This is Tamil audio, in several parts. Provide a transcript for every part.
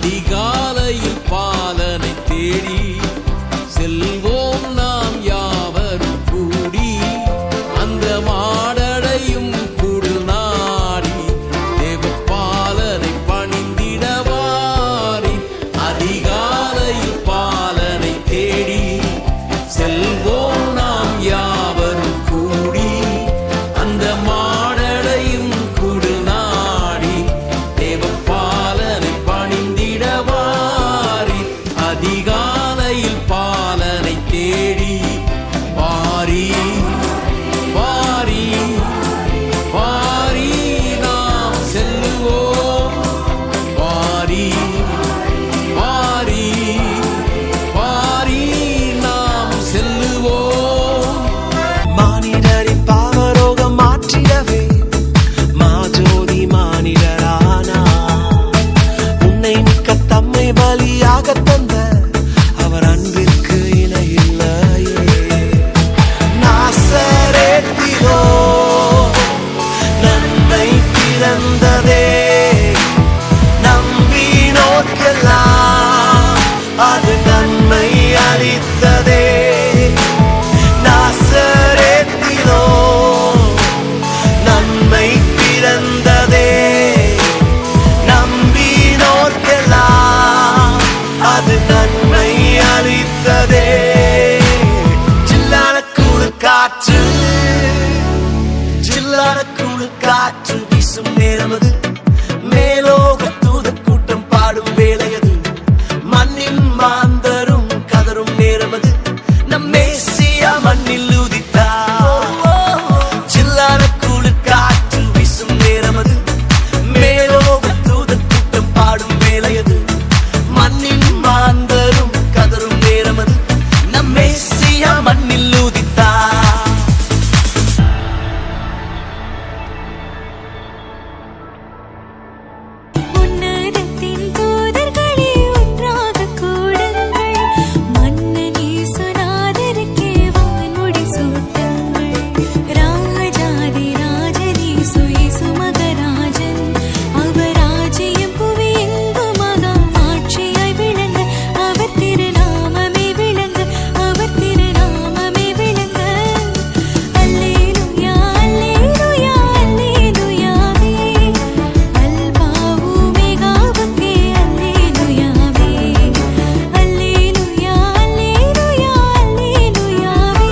அதிகாலையில் பாலனை தேடி செல்வோம் நாம் யாவரும் கூடி அந்த மாடடையும் குடில் நாடி தேவ பாலனை பணிந்திடவாரி அதிகாலையில் பாலனை தேடி செல்வோம் நாம் யாவரும் கூடி அந்த மாடடையும் குடில் நாடி தேவ பாலனை பணிந்திடவாரி அதிகாலையில் பாலனை தேடி வாரி வாரி வாரி நாம் செல்லுவோம் வாரி வாரி வாரி நாம் செல்லுவோம் மானிடரின் பாவரோகம் மாற்றிடவே மாஜோதி மானிடரானா உன்னை மிக்க தம்மை பலியாக தந்த அவர் அன்பிற்கு இணையில்லையே நாசரேத்திலோ நன்மை பிறந்ததே நம்பினோர்க்கெல்லாம் அது நன்மை அளித்ததே நாசரேத்திலோ நன்மை பிறந்ததே நம்பினோர்க்கெல்லாம் அது நன்மை அளித்ததே ஜில்லான குளிர் காற்று ஜில்லான குளிர் காற்று வீசும் நேரமது மேலோக தூதர் கூட்டம் பாடும் வேளையது மண்ணின் மாந்தரும் கதரும் நேரமது நம் மேசியா மண்ணில் உதித்தார் ஜில்லான குளிர் காற்று வீசும் நேரமது மேலோக தூதர் கூட்டம் பாடும் வேளையது மண்ணின் மாந்தரும் கதரும் நேரமது நம் மேசியா மண்ணில் உதித்தார் உன்னதத்தின் தூதர்களே ஒன்றாகக் கூடுங்கள் மன்னன் இயேசுநாதருக்கே வான்முடி சூட்டுங்கள் ராஜாதி ராஜன் இயேசு மகராஜன் அவர் ராஜ்யம் புவியெங்கும் மகா ஆட்சியாய் விளங்க அவர் திருநாமமே விளங்க அவர் திருநாமமே விளங்க அல்லேலூயா அல்லேலூயா அல்லேலூயாவே அல்பாவு மேகாவுக்கே அல்லேலூயாவே அல்லேலூயா அல்லேலூயா அல்லேலூயாவே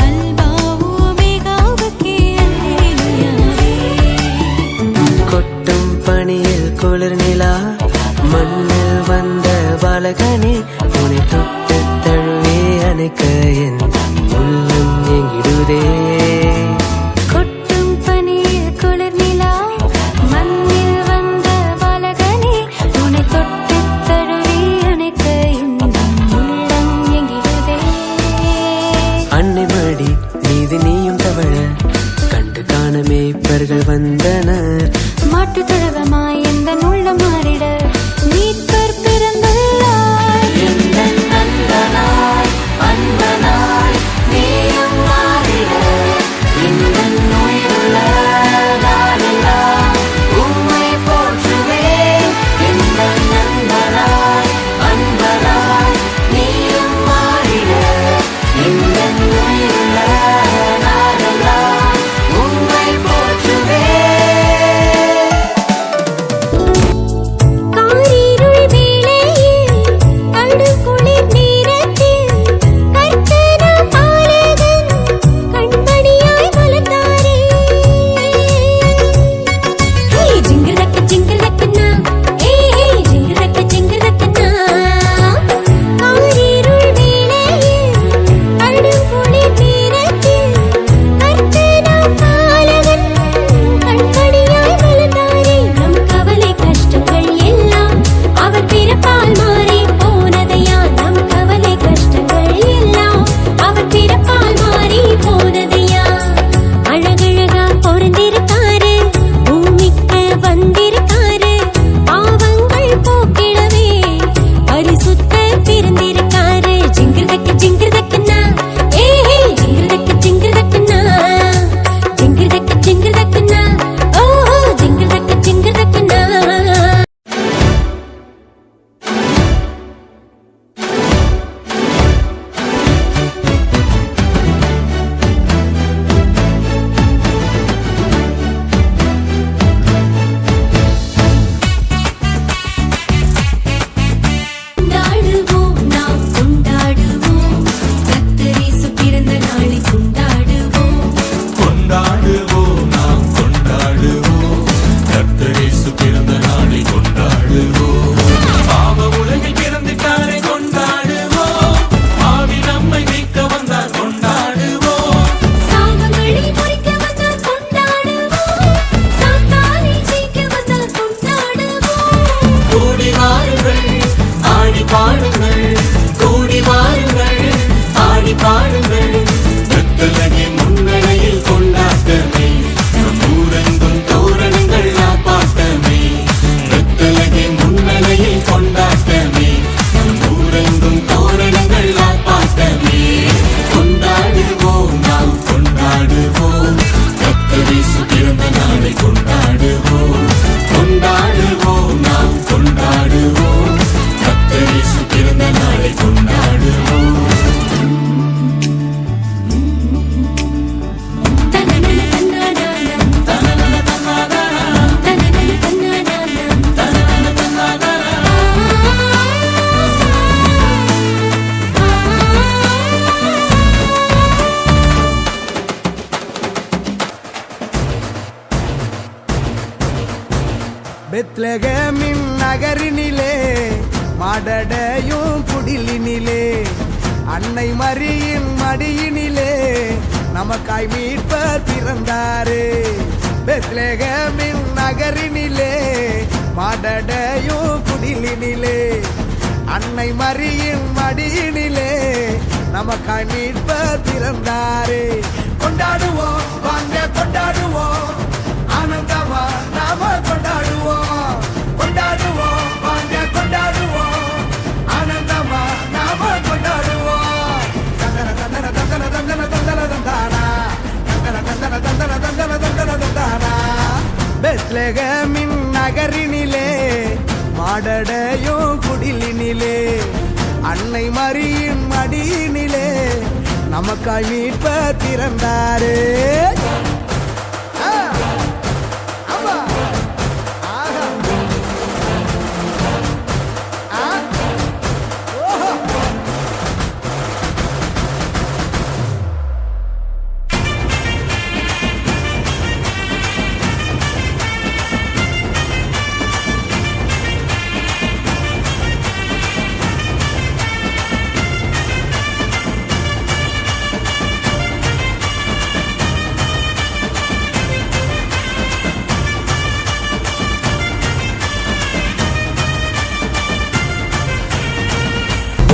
அல்பாவு மேகாவுக்கே அல்லேலூயாவே கொட்டும் பனியில் குளிர் நிலா மண்ணில் வந்த பாலகனே உன்னை தொட்டு தழுவே அணைக்க என் உள்ளம் எங்கிடுதே கொட்டும் பனியில் குளிர் நிலா மண்ணில் வந்த பாலகனே உன்னை தொட்டு தழுவி அணைக்க என் உள்ளம் எங்கிடுதே அன்னை மடி மீது நீயும் தவழ கண்டு காண மேய்ப்பர்கள் வந்தனர் மாட்டு தொழுவமாய் எந்த உள்ளம் மாறிட மீட்பர் பிறந்துள்ளார் எந்த நந்தனாய் அன்பனாய் நீயும் மாறிட இந்த நோயுள்ள நாளெல்லாம் உம்மை போற்றுவேன் எந்த நந்தனாய் அன்பனாய் நீயும் மாறிட இந்த நோயுள்ள நாளெல்லாம் உம்மை போற்றுவேன் பெத்லகேமின் நகரினிலே மாடடையும் குடிலினிலே அன்னை மரியின் மடியினிலே நமக்காய் மீட்பர் பிறந்தாரே. பெத்லகேமின் நகரினிலே மாடடையும் குடிலினிலே அன்னை மரியின் மடியினிலே நமக்காய் மீட்பர் பிறந்தாரே. கொண்டாடுவோம் வாங்க கொண்டாடுவோம், ஆனந்தமா நாம கொண்டாடுவோம். கொண்டாடுவோம் வாங்க கொண்டாடுவோம், ஆனந்தமா நாம கொண்டாடுவோம். தந்தன தந்தன தந்தன தந்தன தந்தன தந்தானா, தந்தன தந்தன தந்தன தந்தன தந்தன தந்தானா. பெத்லகேமின் நகரினிலே மாடடையும் குடிலினிலே அன்னை மரியின் மடியினிலே நமக்காய் மீட்பர் பிறந்தாரே.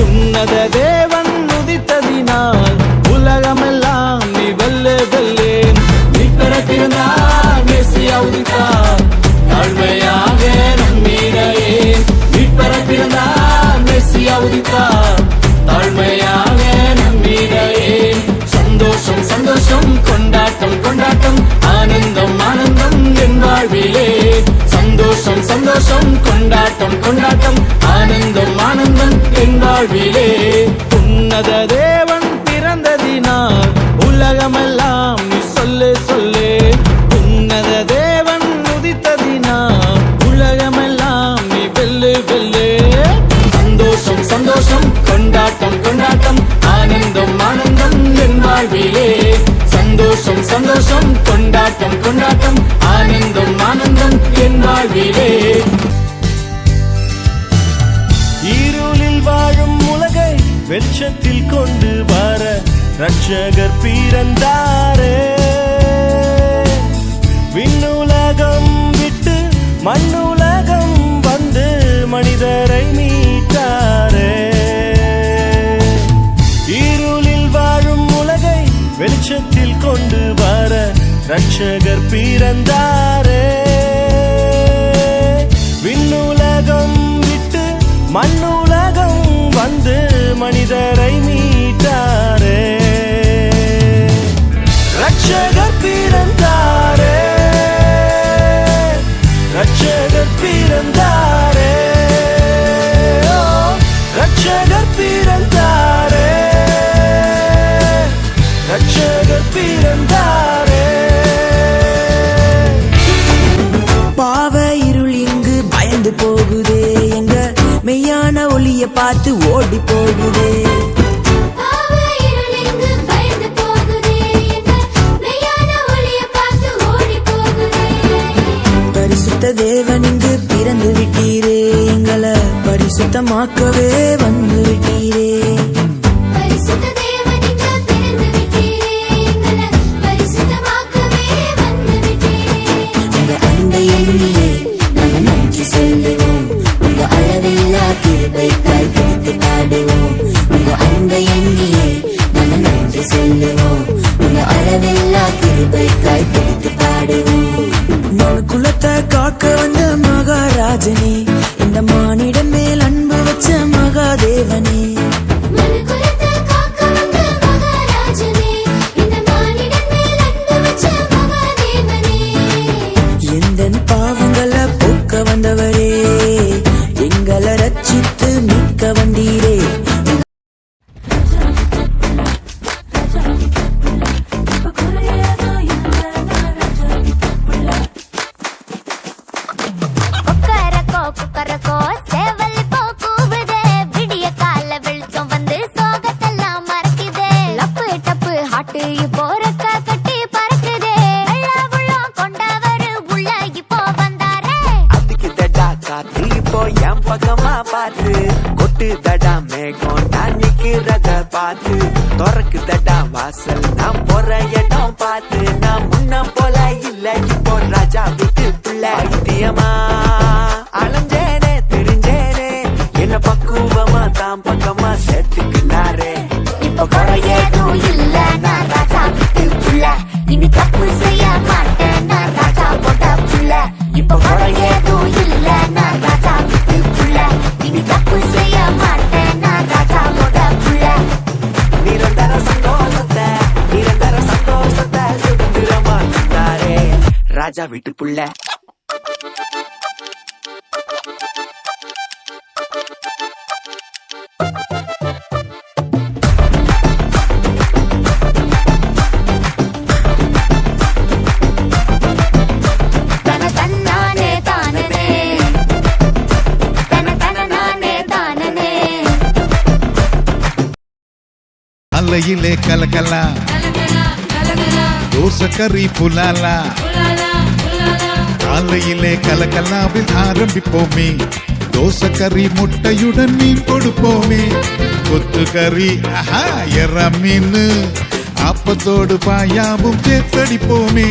உன்னத தேவன் உதித்ததினால் உலகமெல்லாம் நீ வெல்ல வெல்லேன். நீ பிறப்பிருந்தார் மெசியா உதித்தார் தாழ்மையாக நம்மிடையே. நீ பிறப்பிருந்தார் மெசியா உதித்தார் தாழ்மையாக நம்மிடையே. சந்தோஷம் சந்தோஷம் கொண்டாட்டம் கொண்டாட்டம் ஆனந்தம் ஆனந்தம் என் வாழ்விலே. சந்தோஷம் சந்தோஷம் கொண்டாட்டம் கொண்டாட்டம் ஆனந்தம் ஆனந்தம் என் வாழ்விலே. உன்னத தேவன் பிறந்ததினால் உலகமெல்லாம் நீ சொல்லு சொல்லு. உன்னத தேவன் உதித்ததினால் உலகமெல்லாம் நீ வெல்லு வெல்லு. சந்தோஷம் சந்தோஷம் கொண்டாட்டம் கொண்டாட்டம் ஆனந்தம் ஆனந்தம் என் வாழ்விலே. சந்தோஷம் சந்தோஷம் கொண்டாட்டம் கொண்டாட்டம் ஆனந்தம் ஆனந்தம் என் வாழ்விலே. இருளில் வாழும் உலகை வெளிச்சத்தில் கொண்டு வர ரட்சகர் பிறந்தாரே. விண்ணுலகம் விட்டு மண்ணுலகம் வந்து மனிதரை மீட்டாரே. இருளில் வாழும் உலகை வெளிச்சத்தில் கொண்டு வர ரட்சகர் பிறந்தாரே. விண்ணுலகம் விட்டு மண்ணுலகம் வந்து மனிதரை மீட்டாரே. ரட்சகர் பிறந்தாரே, ரட்சகர் பிறந்தாரே, ஓ, ரட்சகர் பிறந்தாரே, ரட்சகர் பிறந்தாரே. பாவ இருள் இங்கு பயந்து போகுதே, எங்க மெய்யான ஒளிய பார்த்து ஓடி போகுதே. பாவ இருள் இங்கு பயந்து போகுதே, எங்க மெய்யான ஒளிய பார்த்து ஓடி போகுதே. பரிசுத்த தேவன் இங்கு பிறந்து விட்டீரே, எங்களை பரிசுத்தமாக்கவே வந்து விட்டீரே. பரிசுத்த தேவன் இங்கு பிறந்து விட்டீரே, எங்களை பரிசுத்தமாக்கவே வந்து விட்டீரே. உங்க அன்பை எண்ணியே நாங்க நன்றி சொல்லுவோம், உங்க அளவில்லா கிருபைக்காய் துதித்து பாடுவோம். உங்க அன்பை எண்ணியே நாங்க நன்றி சொல்லுவோம், உங்க அளவில்லா கிருபைக்காய் துதித்து பாடுவோம். மனுக்குலத்தை காக்க வந்த மகாராஜனே, இந்த மானிடம் மேல் அன்பு வச்ச மகாதேவனே. மனுக்குலத்தை காக்க வந்த மகாராஜனே, இந்த மானிடம் மேல் அன்பு வச்ச மகாதேவனே. எந்தன் பாவங்களை போக்க வந்தவரே, எங்களை ரட்சித்து மீட்க வந்தீரே. கொக்கரக்கோ கொக்கரக்கோ சேவல் போ கூவுதே, விடிய கால வெளிச்சம் வந்து சோகத்தெல்லாம் மறக்குதே. லப்பு டப்பு ஹாட்டு இப்போ ரெக்க கட்டி பறக்குதே. வெள்ள உள்ளம் கொண்டவரு உள்ள இப்போ வந்தாரே. அதுக்கு கொட்டு தடா மேகம் நான் நிக்கிறத பார்த்து திறக்கு தடா வாசல் நான் போற இடம் பார்த்து நான் முன்ன போல இல்ல இப்போ ராஜா வீட்டு பிள்ளை ஐத்தியமா அலைஞ்சேனே தெரிஞ்சேனே என்ன பக்குவமா தான் பக்கமா சேர்த்துக்கினாரே இப்ப குறையேதும் இல்ல நான் ராஜா விட்டு புள்ள இனி தப்பு செய்ய மாட்டேன் நான் ராஜா போட்ட புள்ள இப்ப குறையேதும் இல்ல நான் ராஜா விட்டு புள்ள இனி தப்பு செய்ய மாட்டேன் நான் ராஜா போட்ட புள்ள நிரந்தர சந்தோஷத்தை சுதந்திரமா தந்தாரே ராஜா வீட்டு புள்ள தன தன்னானே தானனே தன தன நானே தானனே அலையிலே கலக்கலா தோசை கறி புலாலா காலையிலே கலக்கலாவில் ஆரம்பிப்போமே தோசை கறி முட்டையுடன் மீன் கொடுப்போமே கொத்து கறி ஆஹா எற மீன் அப்பத்தோடு பாயாவும் சேர்த்தடிப்போமே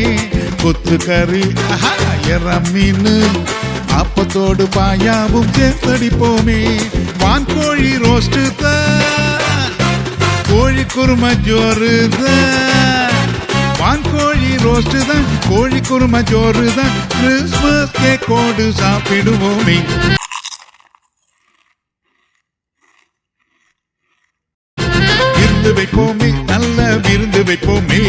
கொத்து கறி ஆஹா எற மீன் அப்பத்தோடு பாயாவும் சேர்த்தடிப்போமே வான்கோழி ரோஸ்ட் தான் கோழி குருமா ஜோறு தான் வான்கோழி ரோஸ்ட் தான் கோழி குருமா ஜோறு தான் கிறிஸ்மஸ் கேக்கோடு சாப்பிடுவோமே விருந்து வைப்போமே நல்ல விருந்து வைப்போமே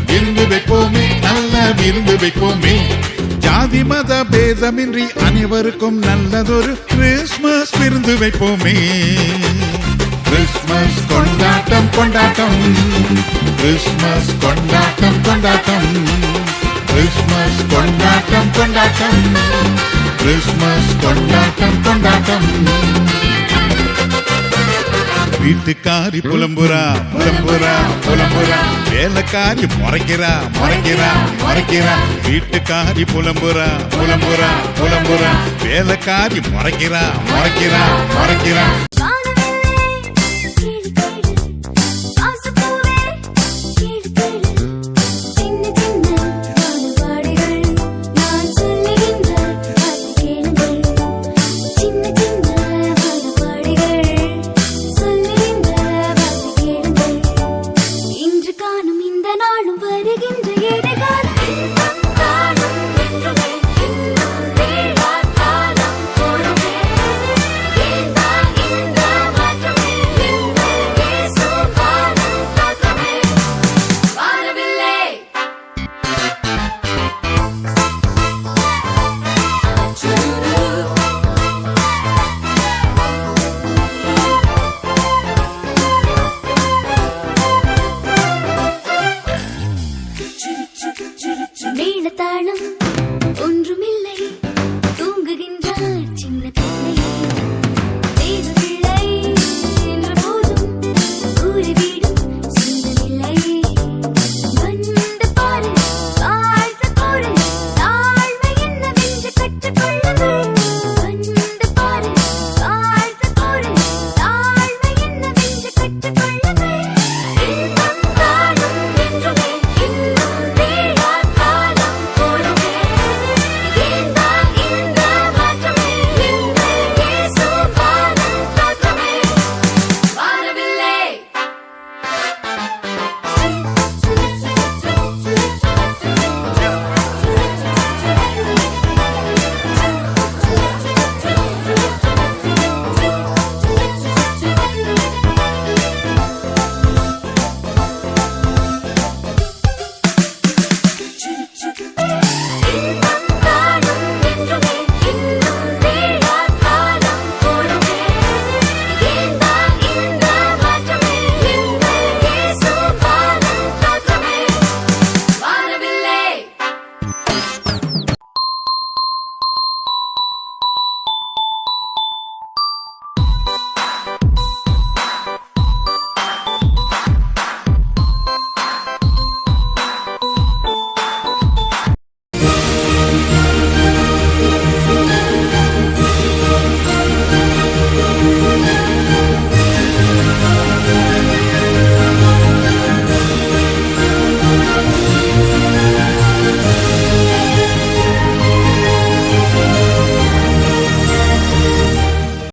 விருந்து வைப்போமே நல்ல விருந்து வைப்போமே ஜாதி மத பேதமின்றி அனைவருக்கும் நல்லதொரு கிறிஸ்மஸ் விருந்து வைப்போமே கிறிஸ்மஸ் கொண்டாட்டம் கொண்டாட்டம் கிறிஸ்மஸ் கொண்டாட்டம் கொண்டாட்டம் கிறிஸ்மஸ் கொண்டாட்டம் கொண்டாட்டம் கிறிஸ்மஸ் கொண்டாட்டம் கொண்டாட்டம் வீட்டுக்காரி புலம்புறா புலம்புறா புலம்புறா வேலைக்காரி முறைக்கிறா முறைக்கிறா முறைக்கிறா வீட்டுக்காரி புலம்புறா புலம்புறா புலம்புறா வேலைக்காரி முறைக்கிறா முறைக்கிறா முறைக்கிறா